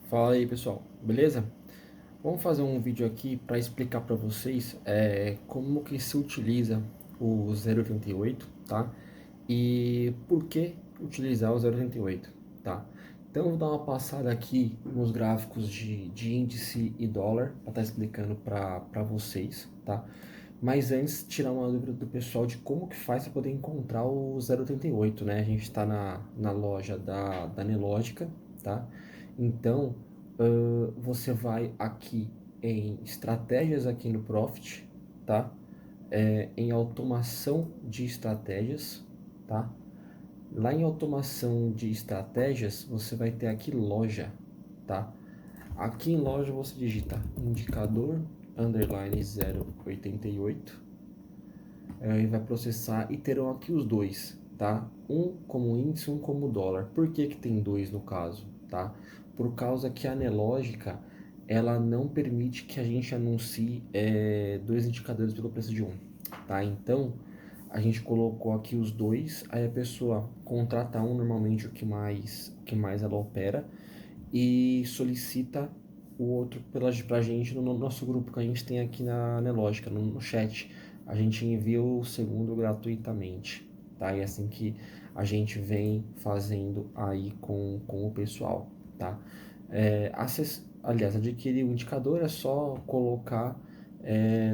Fala aí, pessoal, beleza? Vamos fazer um vídeo aqui para explicar para vocês como que se utiliza o 0,88, tá? E por que utilizar o 0,88, tá? Então, eu vou dar uma passada aqui nos gráficos de índice e dólar para estar explicando para vocês, tá? Mas antes, tirar uma dúvida do pessoal de como que faz para poder encontrar o 0,88, né? A gente está na loja da Nelogica, tá? Então, você vai aqui em estratégias aqui no Profit, tá? Em automação de estratégias, tá? Lá em automação de estratégias, você vai ter aqui loja, tá? Aqui em loja você digita indicador underline 0,88 e vai processar e terão aqui os dois, tá? Um como índice, um como dólar. Por que que tem dois no caso, tá? Por causa que a Anelógica, ela não permite que a gente anuncie dois indicadores pelo preço de um, tá? Então, a gente colocou aqui os dois, aí a pessoa contrata um normalmente o que mais ela opera e solicita o outro pra gente no nosso grupo que a gente tem aqui na Nelogica, no chat. A gente envia o segundo gratuitamente, tá? E é assim que a gente vem fazendo aí com o pessoal, tá? Aliás, adquirir o indicador é só colocar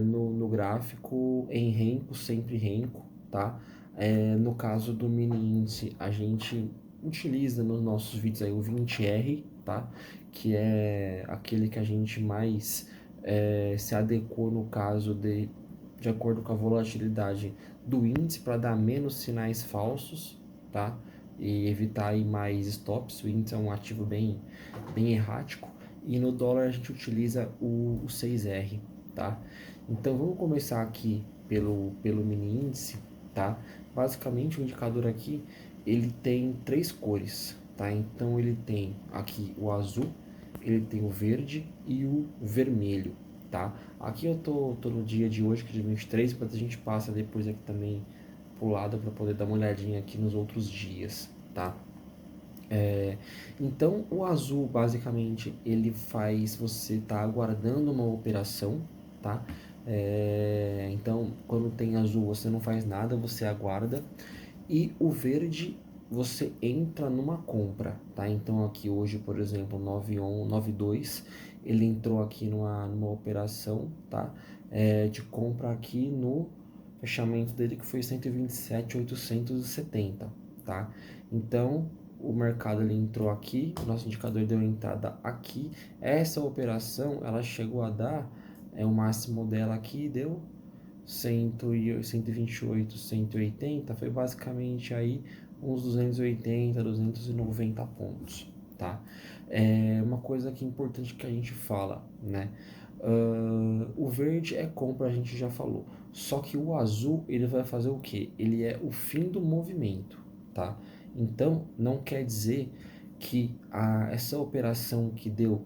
no gráfico em renco, sempre renco, tá? No caso do mini índice, a gente utiliza nos nossos vídeos aí o 20R, tá? Que é aquele que a gente mais se adequou no caso de acordo com a volatilidade do índice para dar menos sinais falsos, tá? E evitar aí mais stops. O índice é um ativo bem errático. E no dólar a gente utiliza o 6R, tá? Então vamos começar aqui pelo mini índice, tá? Basicamente o indicador aqui ele tem três cores, tá? Então ele tem aqui o azul, ele tem o verde e o vermelho, tá? Aqui eu tô no dia de hoje, que é dia 23, mas a gente passa depois aqui também pro lado para poder dar uma olhadinha aqui nos outros dias, tá? Então o azul basicamente ele faz você tá aguardando uma operação, tá? Então quando tem azul você não faz nada, você aguarda. E o verde você entra numa compra, tá? Então aqui hoje, por exemplo, 9192, ele entrou aqui numa operação, tá? De compra aqui no fechamento dele que foi 127.870, tá? Então o mercado ele entrou aqui, o nosso indicador deu entrada aqui. Essa operação ela chegou a dar o máximo dela aqui deu 128, 180, foi basicamente aí uns 280, 290 pontos, tá? Uma coisa que é importante que a gente fala, né? O verde é compra, a gente já falou. Só que o azul, ele vai fazer o quê? Ele é o fim do movimento, tá? Então, não quer dizer que essa operação que deu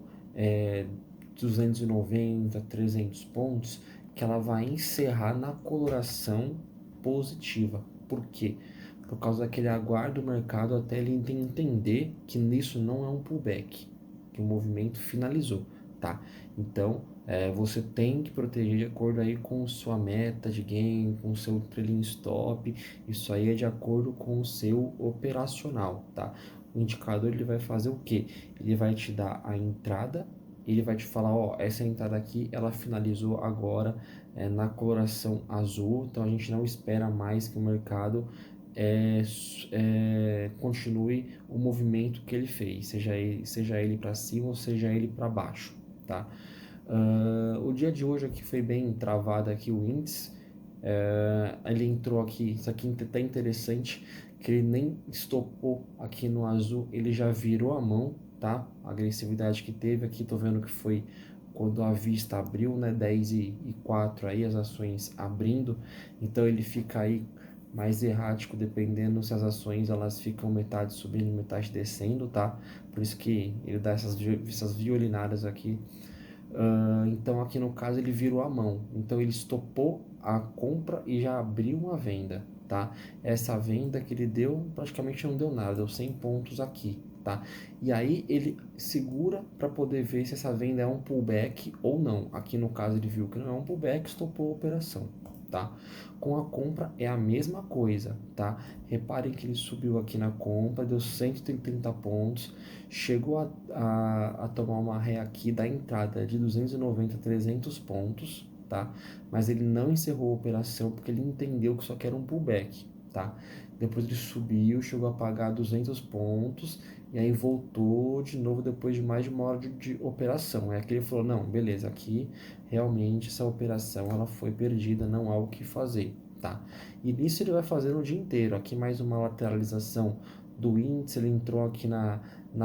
290, 300 pontos, que ela vai encerrar na coloração positiva. Por quê? Por causa daquele aguardo do mercado até ele entender que nisso não é um pullback, que o movimento finalizou, tá? Então, você tem que proteger de acordo aí com sua meta de gain, com o seu trailing stop, isso aí é de acordo com o seu operacional, tá? O indicador ele vai fazer o quê? Ele vai te dar a entrada, ele vai te falar, ó, essa entrada aqui, ela finalizou agora na coloração azul, então a gente não espera mais que o mercado continue o movimento que ele fez, seja ele para cima ou seja ele para baixo, tá? O dia de hoje aqui foi bem travado aqui o índice, ele entrou aqui, isso aqui tá interessante, que ele nem estopou aqui no azul, ele já virou a mão, tá? A agressividade que teve aqui, tô vendo que foi quando a vista abriu, né? 10 e 4 aí, as ações abrindo, então ele fica aí mais errático, dependendo se as ações elas ficam metade subindo, metade descendo, tá? Por isso que ele dá essas violinadas aqui. Então aqui no caso ele virou a mão, então ele estopou a compra e já abriu uma venda, tá? Essa venda que ele deu praticamente não deu nada, deu 100 pontos aqui, tá? E aí ele segura para poder ver se essa venda é um pullback ou não. Aqui no caso ele viu que não é um pullback, estopou a operação, tá? Com a compra é a mesma coisa, tá? Reparem que ele subiu aqui na compra, deu 130 pontos, chegou a tomar uma ré aqui da entrada de 290 a 300 pontos, tá? Mas ele não encerrou a operação porque ele entendeu que só que era um pullback, tá? Depois ele subiu, chegou a pagar 200 pontos e aí voltou de novo depois de mais de uma hora de operação. É que ele falou, não, beleza, aqui realmente essa operação ela foi perdida, não há o que fazer, tá? E nisso ele vai fazer o dia inteiro. Aqui mais uma lateralização do índice, ele entrou aqui na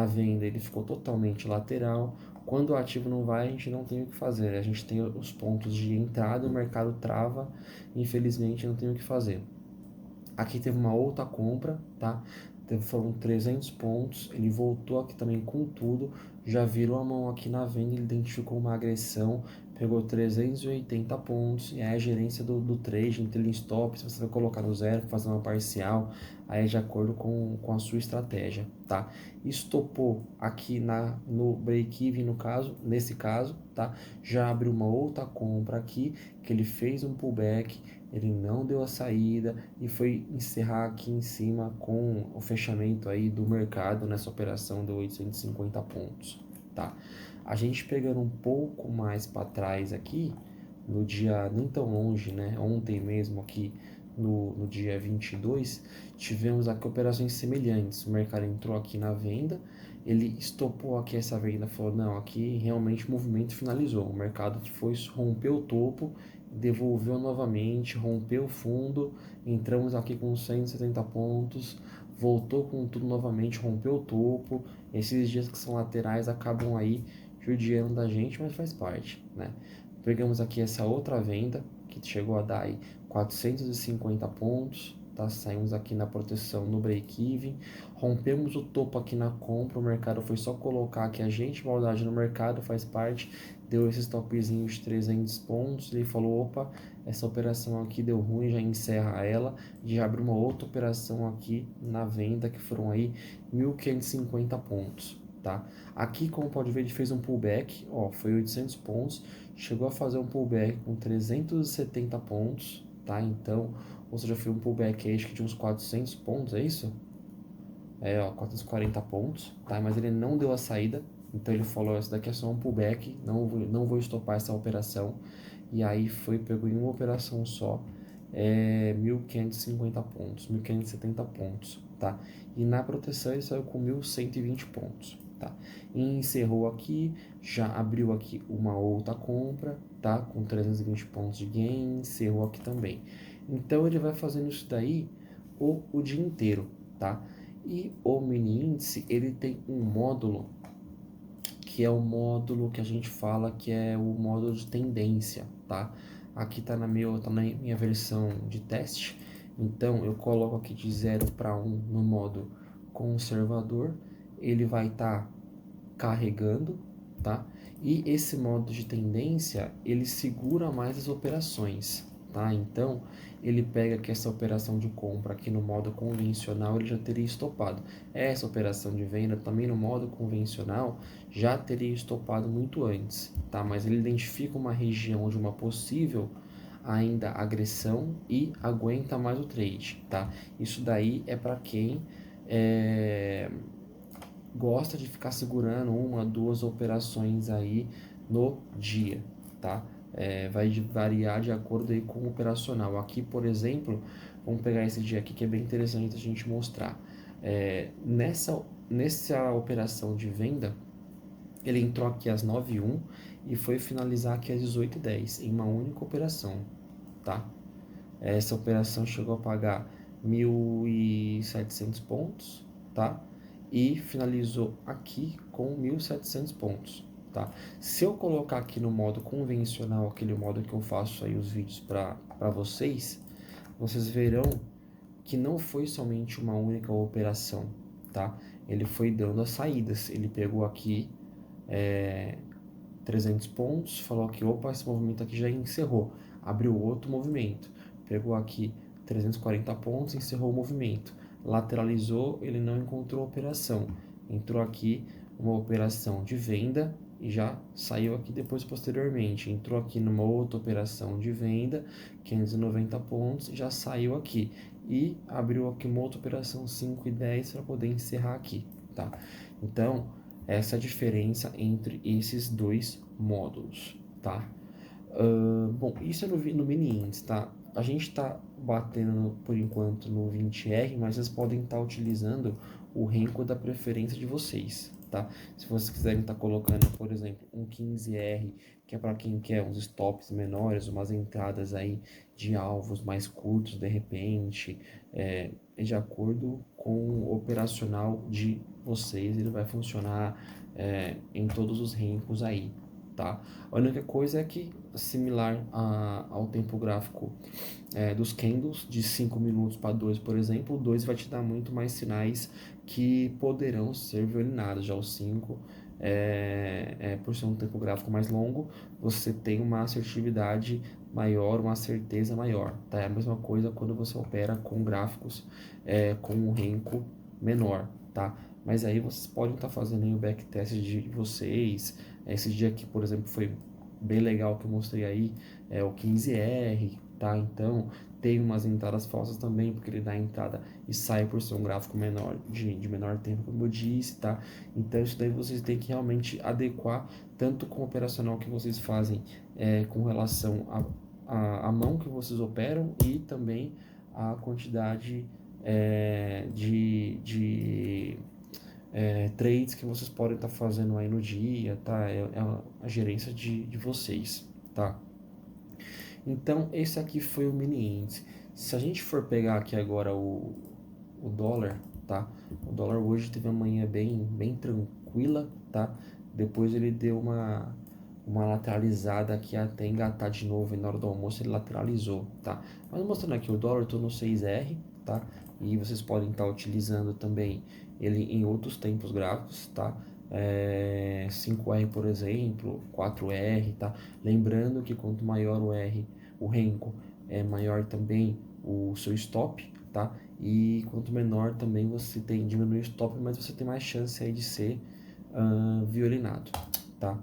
venda, ele ficou totalmente lateral. Quando o ativo não vai, a gente não tem o que fazer. A gente tem os pontos de entrada, o mercado trava, infelizmente não tem o que fazer. Aqui teve uma outra compra, tá? Foram 300 pontos, ele voltou aqui também com tudo, já virou a mão aqui na venda, ele identificou uma agressão, pegou 380 pontos, e aí a gerência do trade, trailing stop, se você vai colocar no zero, fazer uma parcial, aí é de acordo com a sua estratégia, tá? Estopou aqui no break-even, no caso, nesse caso, tá? Já abriu uma outra compra aqui, que ele fez um pullback, ele não deu a saída e foi encerrar aqui em cima com o fechamento aí do mercado nessa operação de 850 pontos, tá? A gente pegando um pouco mais para trás aqui, no dia nem tão longe, né? Ontem mesmo aqui no dia 22, tivemos aqui operações semelhantes. O mercado entrou aqui na venda, ele estopou aqui essa venda, falou, não, aqui realmente o movimento finalizou. O mercado foi, rompeu o topo, devolveu novamente, rompeu o fundo, entramos aqui com 170 pontos, voltou com tudo novamente, rompeu o topo. Esses dias que são laterais acabam aí judiando da gente, mas faz parte, né? Pegamos aqui essa outra venda, que chegou a dar aí 450 pontos, tá? Saímos aqui na proteção no break-even, rompemos o topo aqui na compra, o mercado foi só colocar que a gente, maldade no mercado, faz parte, deu esse stopzinho de 300 pontos, ele falou, opa, essa operação aqui deu ruim, já encerra ela, e já abre uma outra operação aqui na venda, que foram aí 1.550 pontos, tá? Aqui, como pode ver, ele fez um pullback, ó, foi 800 pontos, chegou a fazer um pullback com 370 pontos, tá? Então, ou seja, foi um pullback aí, acho que de uns 400 pontos, é isso? É, ó, 440 pontos, tá? Mas ele não deu a saída, então ele falou, isso daqui é só um pullback, não vou estopar essa operação. E aí pegou em uma operação só, 1.550 pontos, 1.570 pontos, tá? E na proteção ele saiu com 1.120 pontos, tá? E encerrou aqui, já abriu aqui uma outra compra, tá? Com 320 pontos de gain, encerrou aqui também. Então ele vai fazendo isso daí o dia inteiro, tá? E o mini índice, ele tem um módulo que é o módulo que a gente fala que é o módulo de tendência, tá? Aqui tá na minha versão de teste, então eu coloco aqui de 0 para 1 no modo conservador, ele vai estar carregando, tá? E esse modo de tendência, ele segura mais as operações, tá? Então, ele pega que essa operação de compra aqui no modo convencional, ele já teria estopado. Essa operação de venda também no modo convencional já teria estopado muito antes, tá? Mas ele identifica uma região de uma possível ainda agressão e aguenta mais o trade, tá? Isso daí é para quem gosta de ficar segurando uma, duas operações aí no dia, tá? Vai variar de acordo aí com o operacional. Aqui, por exemplo, vamos pegar esse dia aqui que é bem interessante a gente mostrar. Nessa operação de venda, ele entrou aqui às 9h01 e foi finalizar aqui às 18h10 em uma única operação, tá? Essa operação chegou a pagar 1.700 pontos, tá? E finalizou aqui com 1.700 pontos, tá? Se eu colocar aqui no modo convencional, aquele modo que eu faço aí os vídeos para vocês, vocês verão que não foi somente uma única operação, tá? Ele foi dando as saídas. Ele pegou aqui 300 pontos, falou que, opa, esse movimento aqui já encerrou. Abriu outro movimento. Pegou aqui 340 pontos, encerrou o movimento. Lateralizou, ele não encontrou operação. entrou aqui uma operação de venda e já saiu aqui depois posteriormente. Entrou aqui numa outra operação de venda, 590 pontos, e já saiu aqui. E abriu aqui uma outra operação 5,10 para poder encerrar aqui, tá? Então, essa é a diferença entre esses dois módulos, tá? Bom, isso é no mini índice, tá? A gente está batendo por enquanto no 20R, mas vocês podem estar utilizando o Renko da preferência de vocês, tá? Se vocês quiserem estar colocando, por exemplo, um 15R, que é para quem quer uns stops menores, umas entradas aí de alvos mais curtos de repente, de acordo com o operacional de vocês, ele vai funcionar em todos os Renkos aí, tá? A única coisa é que, similar ao tempo gráfico dos candles, de 5 minutos para 2, por exemplo, o 2 vai te dar muito mais sinais que poderão ser violinados. Já o 5, por ser um tempo gráfico mais longo, você tem uma assertividade maior, uma certeza maior. Tá? É a mesma coisa quando você opera com gráficos com um Renko menor, tá? Mas aí vocês podem estar fazendo aí o backtest de vocês. Esse dia aqui, por exemplo, foi bem legal que eu mostrei aí, o 15R, tá? Então, tem umas entradas falsas também, porque ele dá entrada e sai por ser um gráfico menor, de menor tempo, como eu disse, tá? Então, isso daí vocês têm que realmente adequar, tanto com o operacional que vocês fazem com relação à mão que vocês operam e também a quantidade de trades que vocês podem estar fazendo aí no dia, tá? É a gerência de vocês, tá? Então, esse aqui foi o mini índice. Se a gente for pegar aqui agora o dólar, tá? O dólar hoje teve uma manhã bem tranquila, tá? Depois ele deu uma lateralizada aqui até engatar de novo, e na hora do almoço ele lateralizou, tá? Mas mostrando aqui o dólar, eu tô no 6R, tá? E vocês podem estar utilizando também ele em outros tempos gráficos, tá? 5R, por exemplo, 4R, tá? Lembrando que quanto maior o R, o Renko, é maior também o seu stop, tá? E quanto menor também você diminui o stop, mas você tem mais chance aí de ser violinado, tá?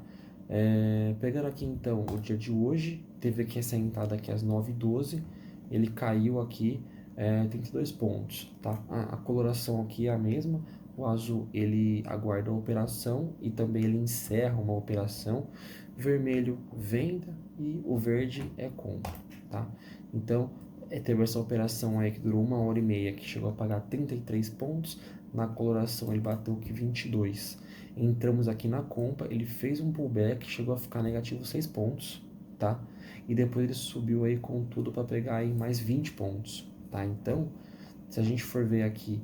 Pegando aqui então o dia de hoje, teve aqui essa entrada aqui às 9h12, ele caiu aqui 32 pontos, tá? A coloração aqui é a mesma, o azul ele aguarda a operação e também ele encerra uma operação, vermelho venda e o verde é compra, tá? Então, teve essa operação aí que durou 1h30, que chegou a pagar 33 pontos, na coloração ele bateu que 22. Entramos aqui na compra, ele fez um pullback, chegou a ficar negativo 6 pontos, tá? E depois ele subiu aí com tudo para pegar aí mais 20 pontos, tá? Então, se a gente for ver aqui,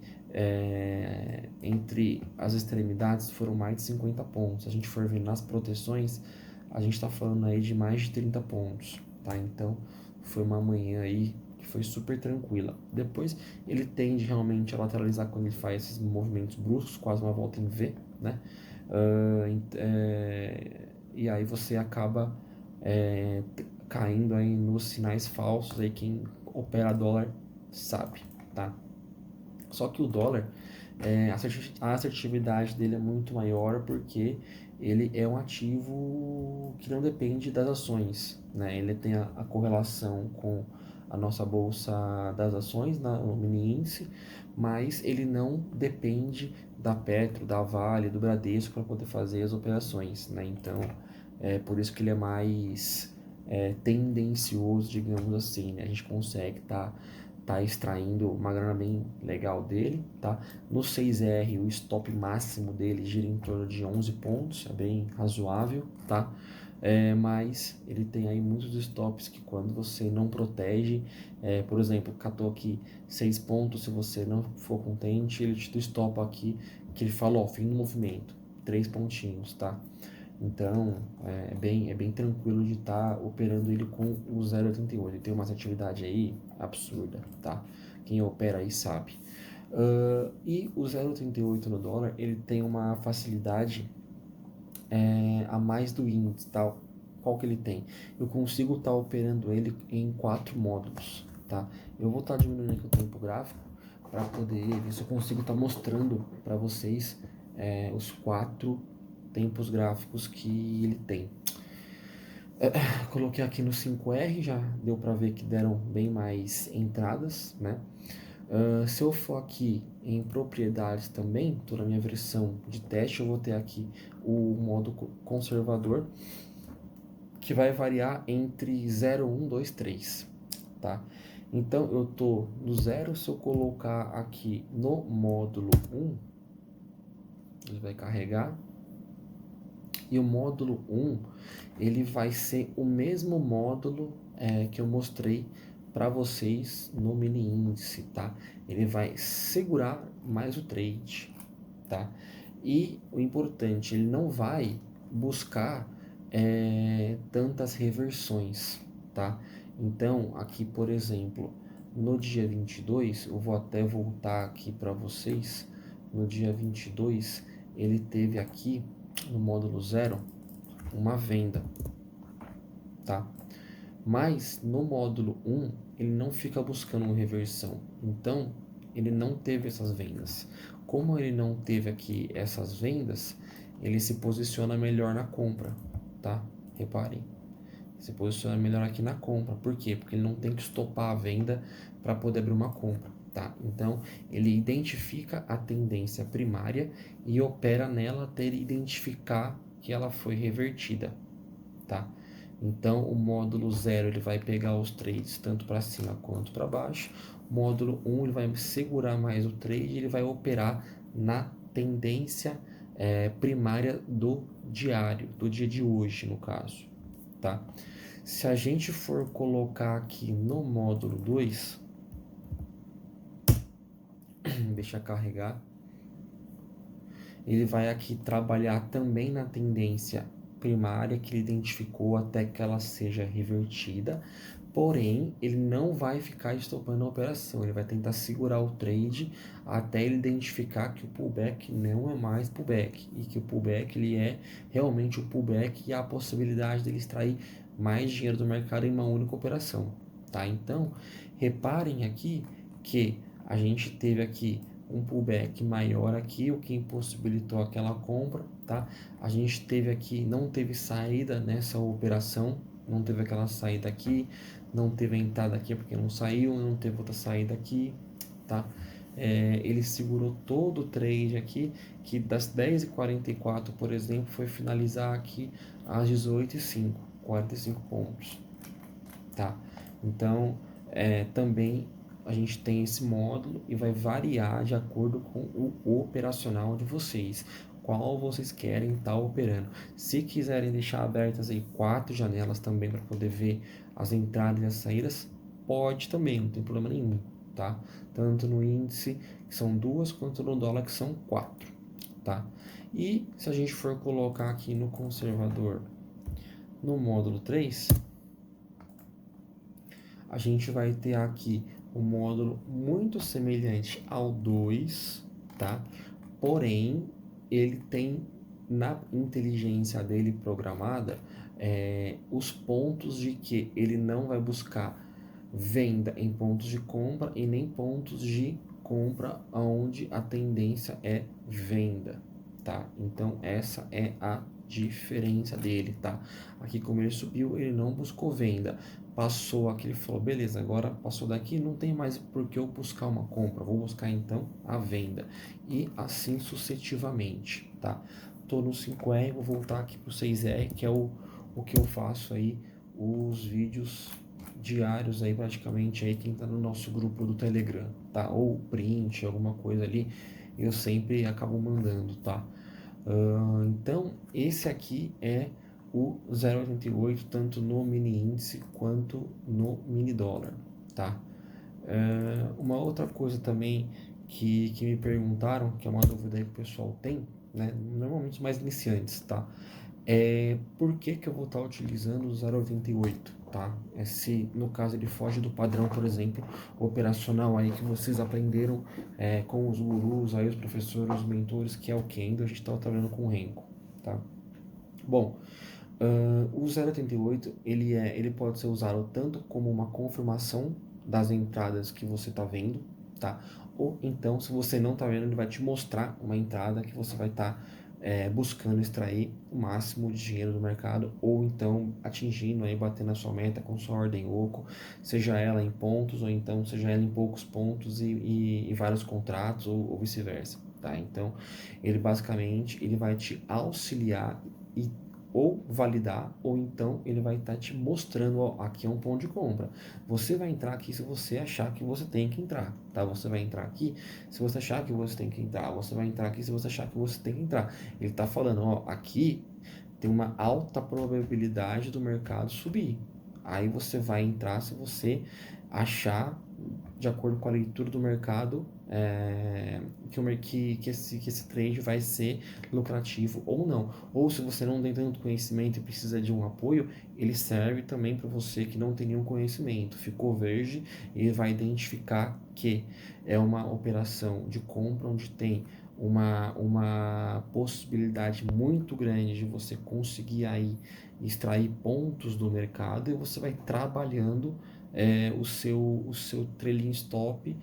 entre as extremidades foram mais de 50 pontos. Se a gente for ver nas proteções, a gente está falando aí de mais de 30 pontos, tá? Então, foi uma manhã aí que foi super tranquila. Depois, ele tende realmente a lateralizar quando ele faz esses movimentos bruscos, quase uma volta em V, né? E aí você acaba caindo aí nos sinais falsos, aí quem opera dólar sabe, tá? Só que o dólar, a assertividade dele é muito maior porque ele é um ativo que não depende das ações, né? Ele tem a correlação com a nossa bolsa das ações, o mini índice, mas ele não depende da Petro, da Vale, do Bradesco para poder fazer as operações, né? Então, é por isso que ele é mais tendencioso, digamos assim, né? A gente consegue tá extraindo uma grana bem legal dele, tá? No 6R, o stop máximo dele gira em torno de 11 pontos, é bem razoável, tá? Mas ele tem aí muitos stops que quando você não protege, por exemplo, catou aqui 6 pontos, se você não for contente, ele te stopa aqui, que ele fala, ó, fim do movimento, 3 pontinhos, tá? Então, é bem tranquilo de estar operando ele com o 0,88. Ele tem uma atividade aí absurda, tá? Quem opera aí sabe. E o 0,88 no dólar, ele tem uma facilidade a mais do índice, tá? Qual que ele tem? Eu consigo estar operando ele em 4 módulos, tá? Eu vou estar diminuindo aqui o tempo gráfico para poder ver se eu consigo estar mostrando para vocês os 4 tempos gráficos que ele tem. Coloquei aqui no 5R, já deu para ver que deram bem mais entradas, né? Se eu for aqui em propriedades também, estou na minha versão de teste, eu vou ter aqui o modo conservador, que vai variar entre 0, 1, 2, 3, tá? Então, eu tô no 0, se eu colocar aqui no módulo 1, ele vai carregar, e o módulo 1, ele vai ser o mesmo módulo que eu mostrei para vocês no mini índice, tá? Ele vai segurar mais o trade, tá? E o importante, ele não vai buscar tantas reversões, tá? Então, aqui, por exemplo, no dia 22, eu vou até voltar aqui para vocês, no dia 22, ele teve aqui, no módulo 0, uma venda, tá? Mas no módulo 1, ele não fica buscando uma reversão, então ele não teve essas vendas. Como ele não teve aqui essas vendas, ele se posiciona melhor na compra, tá? Reparem, se posiciona melhor aqui na compra. Por quê? Porque ele não tem que estopar a venda para poder abrir uma compra, tá? Então, ele identifica a tendência primária e opera nela até ele identificar que ela foi revertida, tá? Então, o módulo 0 ele vai pegar os trades tanto para cima quanto para baixo. O módulo 1 ele vai segurar mais o trade e ele vai operar na tendência primária do diário, do dia de hoje, no caso, tá? Se a gente for colocar aqui no módulo 2, deixa carregar, ele vai aqui trabalhar também na tendência primária que ele identificou até que ela seja revertida, porém ele não vai ficar estopando a operação, ele vai tentar segurar o trade até ele identificar que o pullback não é mais pullback e que o pullback ele é realmente o pullback e a possibilidade dele extrair mais dinheiro do mercado em uma única operação, tá? Então, reparem aqui que a gente teve aqui um pullback maior aqui, o que impossibilitou aquela compra, tá? A gente teve aqui, não teve saída nessa operação, não teve aquela saída aqui, não teve entrada aqui porque não saiu, não teve outra saída aqui, tá? Ele segurou todo o trade aqui, que das 10h44, por exemplo, foi finalizar aqui às 18h05, 45 pontos, tá? Então, também a gente tem esse módulo e vai variar de acordo com o operacional de vocês, qual vocês querem estar operando. Se quiserem deixar abertas aí 4 janelas também para poder ver as entradas e as saídas, pode também, não tem problema nenhum, tá? Tanto no índice, que são 2, quanto no dólar, que são 4, tá? E se a gente for colocar aqui no conservador, no módulo 3, a gente vai ter aqui um módulo muito semelhante ao 2, tá? Porém, ele tem na inteligência dele programada os pontos de que ele não vai buscar venda em pontos de compra e nem pontos de compra onde a tendência é venda, tá? Então essa é a diferença dele, tá? Aqui como ele subiu, ele não buscou venda, passou aqui, ele falou, beleza, agora passou daqui, não tem mais por que eu buscar uma compra, vou buscar então a venda, e assim sucessivamente, tá? Tô no 5R, vou voltar aqui pro 6R, que é o que eu faço aí, os vídeos diários aí praticamente, aí quem tá no nosso grupo do Telegram, tá? Ou print, alguma coisa ali, eu sempre acabo mandando, tá? Então, esse aqui é o 0,88, tanto no mini índice quanto no mini dólar, tá? Uma outra coisa também que me perguntaram, que é uma dúvida aí que o pessoal tem, né? Normalmente os mais iniciantes, tá? Por que eu vou estar utilizando o 0,88, tá? Se no caso ele foge do padrão, por exemplo, operacional aí que vocês aprenderam com os gurus, aí os professores, os mentores, que é o Kendo, a gente estava trabalhando com o Renko, tá? Bom, o 0,88 ele pode ser usado tanto como uma confirmação das entradas que você está vendo, tá? ou então, se você não está vendo, ele vai te mostrar uma entrada que você vai estar buscando extrair o máximo de dinheiro do mercado, ou então atingindo aí, batendo a sua meta com sua ordem oco, seja ela em pontos, ou então seja ela em poucos pontos e vários contratos, ou vice-versa, tá? Então, ele basicamente ele vai te auxiliar e ou validar, ou então ele vai estar te mostrando, ó, aqui é um ponto de compra. Você vai entrar aqui se você achar que você tem que entrar, tá? Você vai entrar aqui se você achar que você tem que entrar, você vai entrar aqui se você achar que você tem que entrar. Ele está falando, ó, aqui tem uma alta probabilidade do mercado subir. Aí você vai entrar se você achar, de acordo com a leitura do mercado, que esse trade vai ser lucrativo ou não. Ou se você não tem tanto conhecimento e precisa de um apoio, ele serve também para você que não tem nenhum conhecimento. Ficou verde, ele vai identificar que é uma operação de compra onde tem uma possibilidade muito grande de você conseguir aí extrair pontos do mercado, e você vai trabalhando o seu trailing stop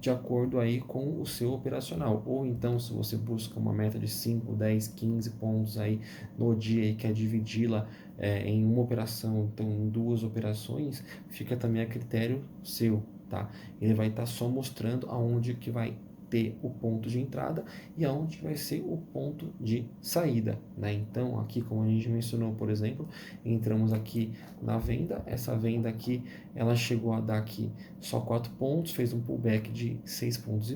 de acordo aí com o seu operacional. Ou então, se você busca uma meta de 5, 10, 15 pontos aí no dia e quer dividi-la em uma operação, então em duas operações, fica também a critério seu, tá? Ele vai estar só mostrando aonde que vai ter o ponto de entrada e aonde vai ser o ponto de saída, né? Então, aqui, como a gente mencionou, por exemplo, entramos aqui na venda, essa venda aqui, ela chegou a dar aqui só 4 pontos, fez um pullback de 6,5 pontos,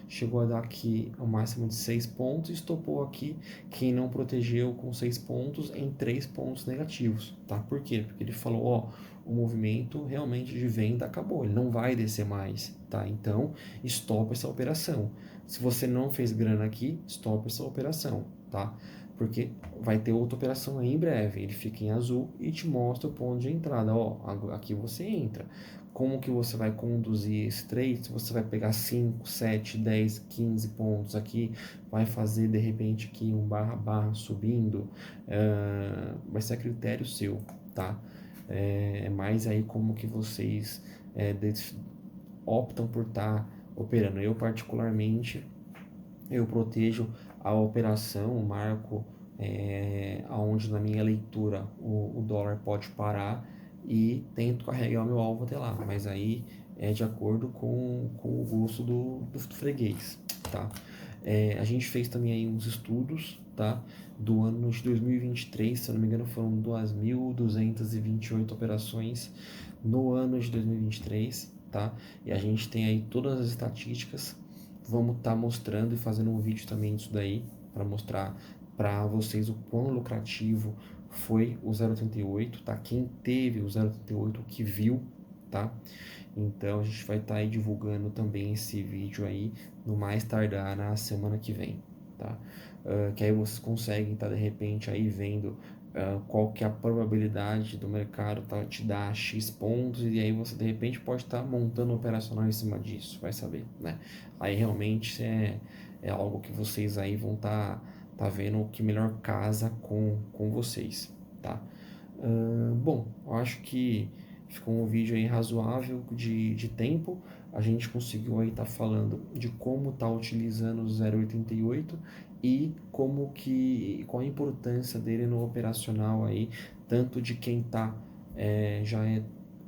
chegou a dar aqui o máximo de 6 pontos e estopou aqui quem não protegeu com 6 pontos em 3 pontos negativos, tá? Por quê? Porque ele falou, ó, o movimento realmente de venda acabou, ele não vai descer mais, tá? Então, stop essa operação. Se você não fez grana aqui, stop essa operação, tá? Porque vai ter outra operação aí em breve. Ele fica em azul e te mostra o ponto de entrada. Ó, aqui você entra. Como que você vai conduzir esse trade? Você vai pegar 5, 7, 10, 15 pontos aqui, vai fazer de repente aqui um barra subindo, vai ser a critério seu, tá? É mais aí como que vocês optam por estar operando. Eu particularmente, eu protejo a operação, marco aonde na minha leitura o dólar pode parar e tento carregar o meu alvo até lá, mas aí é de acordo com o gosto do freguês, tá? A gente fez também aí uns estudos, tá? Do ano de 2023, se eu não me engano, foram 2.228 operações no ano de 2023, tá? E a gente tem aí todas as estatísticas. Vamos estar mostrando e fazendo um vídeo também disso daí, para mostrar para vocês o quão lucrativo foi o 0,88, tá? Quem teve o 0,88, o que viu, tá? Então a gente vai estar aí divulgando também esse vídeo aí no mais tardar na semana que vem, tá? Que aí vocês conseguem estar de repente aí vendo qual que é a probabilidade do mercado te dar X pontos, e aí você de repente pode estar montando um operacional em cima disso, vai saber, né? Aí realmente é algo que vocês aí vão tá vendo o que melhor casa com vocês, tá? Bom, eu acho que ficou um vídeo aí razoável de tempo. A gente conseguiu aí estar falando de como tá utilizando o 0,88 e qual a importância dele no operacional aí, tanto de quem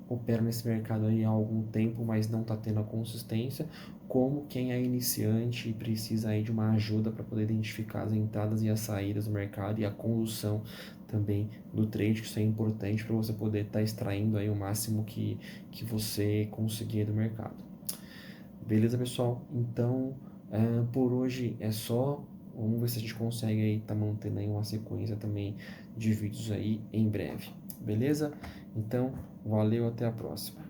opera nesse mercado aí há algum tempo, mas não está tendo a consistência, como quem é iniciante e precisa aí de uma ajuda para poder identificar as entradas e as saídas do mercado e a condução também do trade, que isso é importante para você poder estar extraindo aí o máximo que você conseguir do mercado. Beleza, pessoal? Então, por hoje é só. Vamos ver se a gente consegue aí tá mantendo aí uma sequência também de vídeos aí em breve. Beleza? Então, valeu, até a próxima.